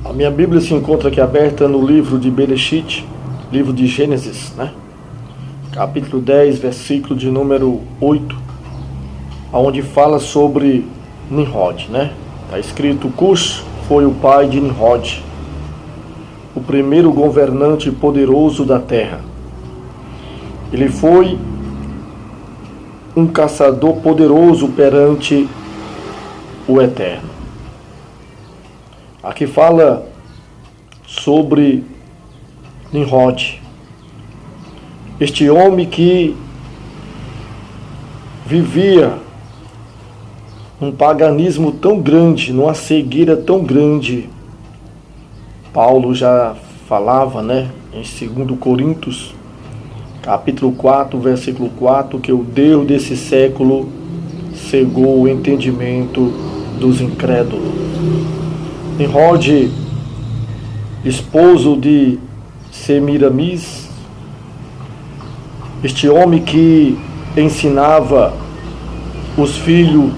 A minha Bíblia se encontra aqui aberta no livro de Bereshit, livro de Gênesis, né? Capítulo 10, versículo de número 8, onde fala sobre Nimrod, né? Está escrito: Cush foi o pai de Nimrod, o primeiro governante poderoso da terra. Ele foi um caçador poderoso perante o Eterno. Aqui fala sobre Nimrod, este homem que vivia um paganismo tão grande, numa cegueira tão grande. Paulo já falava, né, em 2 Coríntios, capítulo 4, versículo 4, que o Deus desse século cegou o entendimento dos incrédulos. Nimrod, esposo de Semiramis, este homem que ensinava os filhos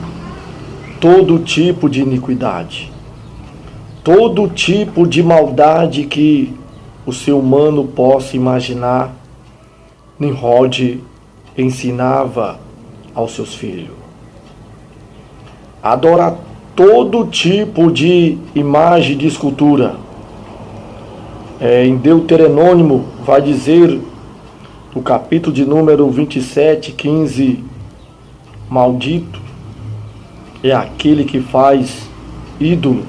todo tipo de iniquidade, todo tipo de maldade que o ser humano possa imaginar, Nimrod ensinava aos seus filhos. Adorar todo tipo de imagem de escultura. Em Deuteronômio vai dizer, no capítulo de número 27, 15, maldito é aquele que faz ídolo.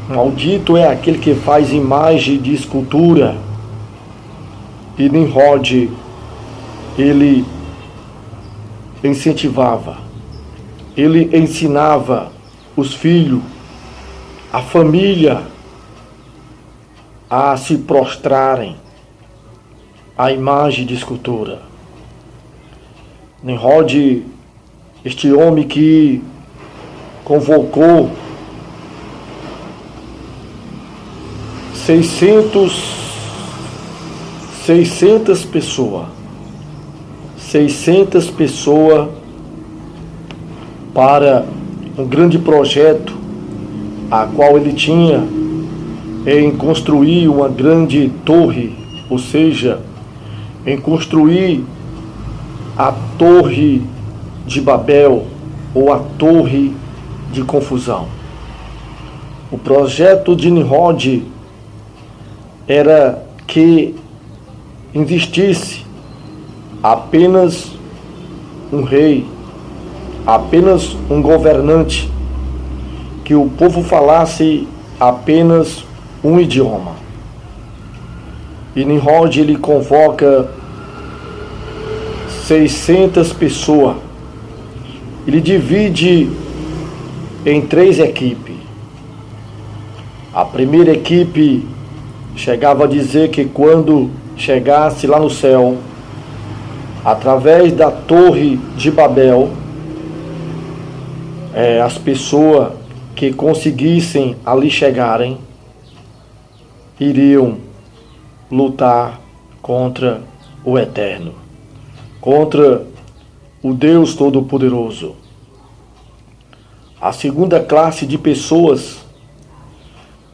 Maldito é aquele que faz imagem de escultura. E Nimrod, ele incentivava, ele ensinava os filhos, a família, a se prostrarem à imagem de escultura. Nimrod, este homem que convocou 600 pessoas para um grande projeto, a qual ele tinha em construir uma grande torre, ou seja, em construir a Torre de Babel, ou a Torre de Confusão. O projeto de Nimrod era que existisse apenas um rei, apenas um governante, que o povo falasse apenas um idioma. E Nimrod, ele convoca 600 pessoas. Ele divide em 3 equipes. A primeira equipe chegava a dizer que quando chegasse lá no céu, através da Torre de Babel, as pessoas que conseguissem ali chegarem iriam lutar contra o Eterno, contra o Deus Todo-Poderoso. A segunda classe de pessoas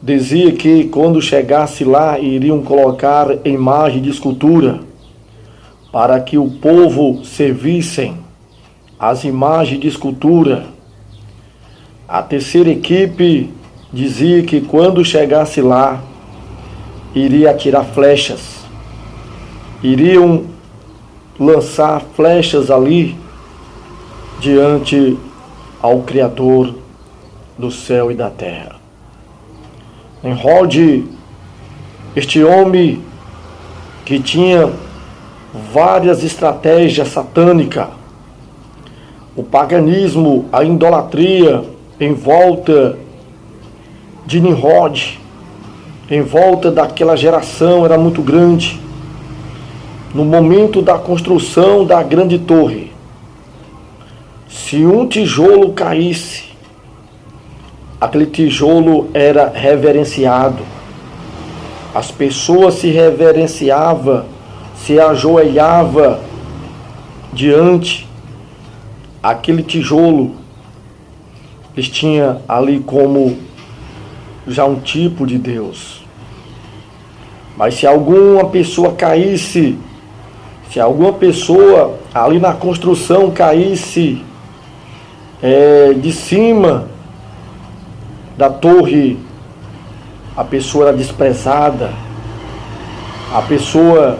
dizia que quando chegasse lá iriam colocar imagem de escultura para que o povo servissem as imagens de escultura. A terceira equipe dizia que quando chegasse lá iria atirar flechas, iriam lançar flechas ali diante ao Criador do céu e da terra. Nimrod, este homem que tinha várias estratégias satânicas, o paganismo, a idolatria em volta de Nimrod, em volta daquela geração era muito grande. No momento da construção da grande torre, se um tijolo caísse, aquele tijolo era reverenciado. As pessoas se reverenciavam, se ajoelhavam diante aquele tijolo. Eles tinham ali como já um tipo de Deus. Mas se alguma pessoa caísse, se alguma pessoa ali na construção caísse de cima da torre, a pessoa era desprezada, a pessoa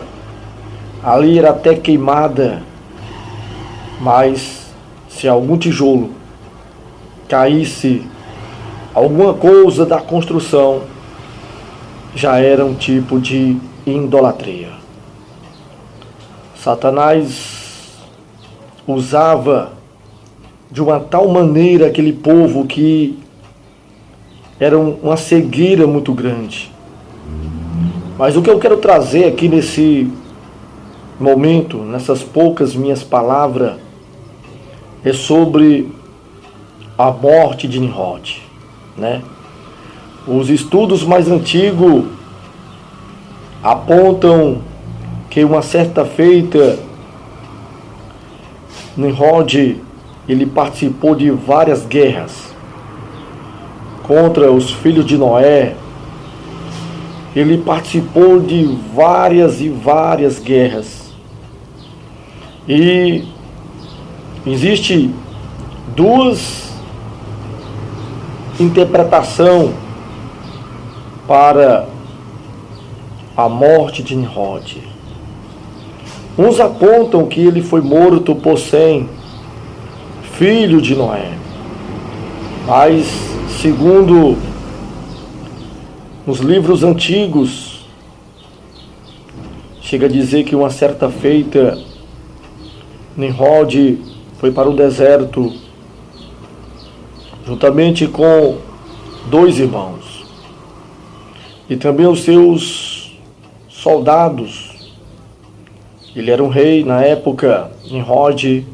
ali era até queimada. Mas se algum tijolo caísse, alguma coisa da construção, já era um tipo de idolatria. Satanás usava de uma tal maneira aquele povo que era uma cegueira muito grande. Mas o que eu quero trazer aqui nesse momento, nessas poucas minhas palavras, é sobre a morte de Nimrod, né? Os estudos mais antigos apontam que uma certa feita Nimrod ele participou de várias guerras contra os filhos de Noé. Ele participou de várias e várias guerras. E existe duas interpretações para a morte de Nimrod. Uns apontam que ele foi morto por Sem, filho de Noé. Mas, segundo os livros antigos, chega a dizer que uma certa feita, Nimrod foi para o deserto, juntamente com 2 irmãos, e também os seus soldados. Ele era um rei na época, Nimrod.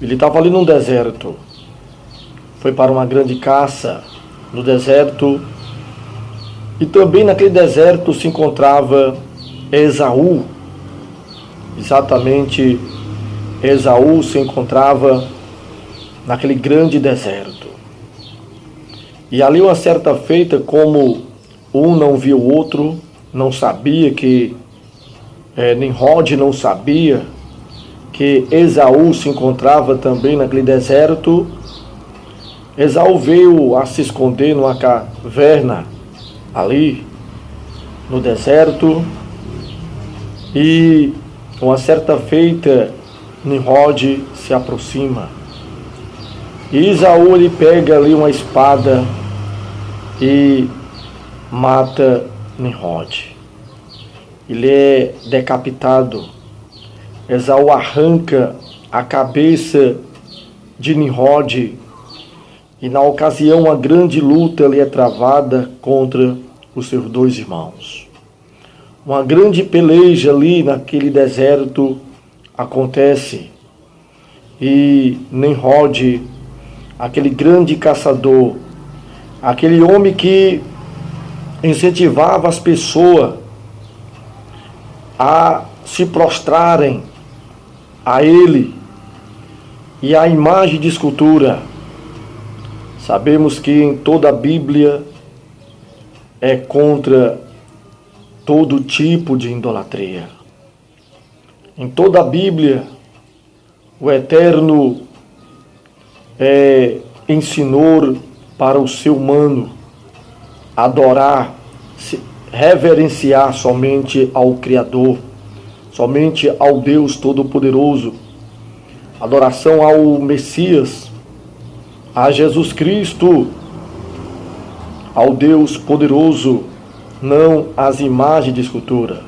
Ele estava ali no deserto, foi para uma grande caça no deserto, e também naquele deserto se encontrava Esaú. Exatamente, Esaú se encontrava naquele grande deserto. E ali uma certa feita, como um não viu o outro, não sabia que Nimrod não sabia que Esaú se encontrava também naquele deserto, Esaú veio a se esconder numa caverna ali no deserto, e uma certa feita Nimrod se aproxima. E Esaú ele pega ali uma espada e mata Nimrod. Ele é decapitado. Esaú arranca a cabeça de Nimrod, e na ocasião uma grande luta ali é travada contra os seus 2 irmãos. Uma grande peleja ali naquele deserto acontece, e Nimrod, aquele grande caçador, aquele homem que incentivava as pessoas a se prostrarem a ele e à imagem de escultura. Sabemos que em toda a Bíblia é contra todo tipo de idolatria. Em toda a Bíblia, o Eterno ensinou para o ser humano adorar, reverenciar somente ao Criador, somente ao Deus Todo-Poderoso, adoração ao Messias, a Jesus Cristo, ao Deus poderoso, não às imagens de escultura.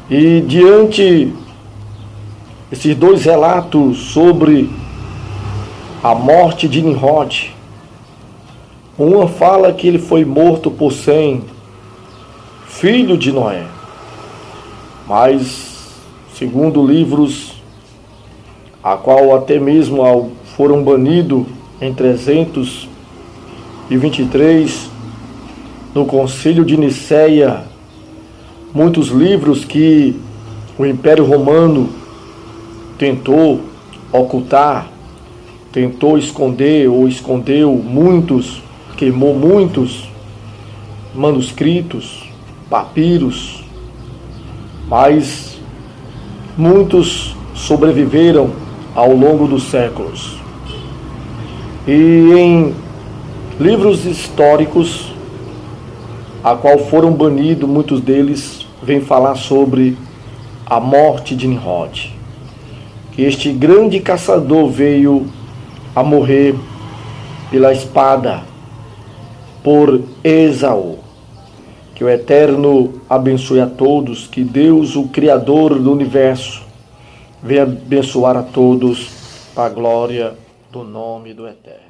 E diante esses 2 relatos sobre a morte de Nimrod, uma fala que ele foi morto por Sem, filho de Noé. Mas, segundo livros, a qual até mesmo foram banidos em 323, no Concílio de Nicéia, muitos livros que o Império Romano tentou ocultar, tentou esconder ou escondeu muitos queimou muitos manuscritos, papiros, mas muitos sobreviveram ao longo dos séculos. E em livros históricos, a qual foram banidos, muitos deles vêm falar sobre a morte de Nimrod, que este grande caçador veio a morrer pela espada por Esaú. Que o Eterno abençoe a todos, que Deus, o Criador do Universo, venha abençoar a todos para a glória do nome do Eterno.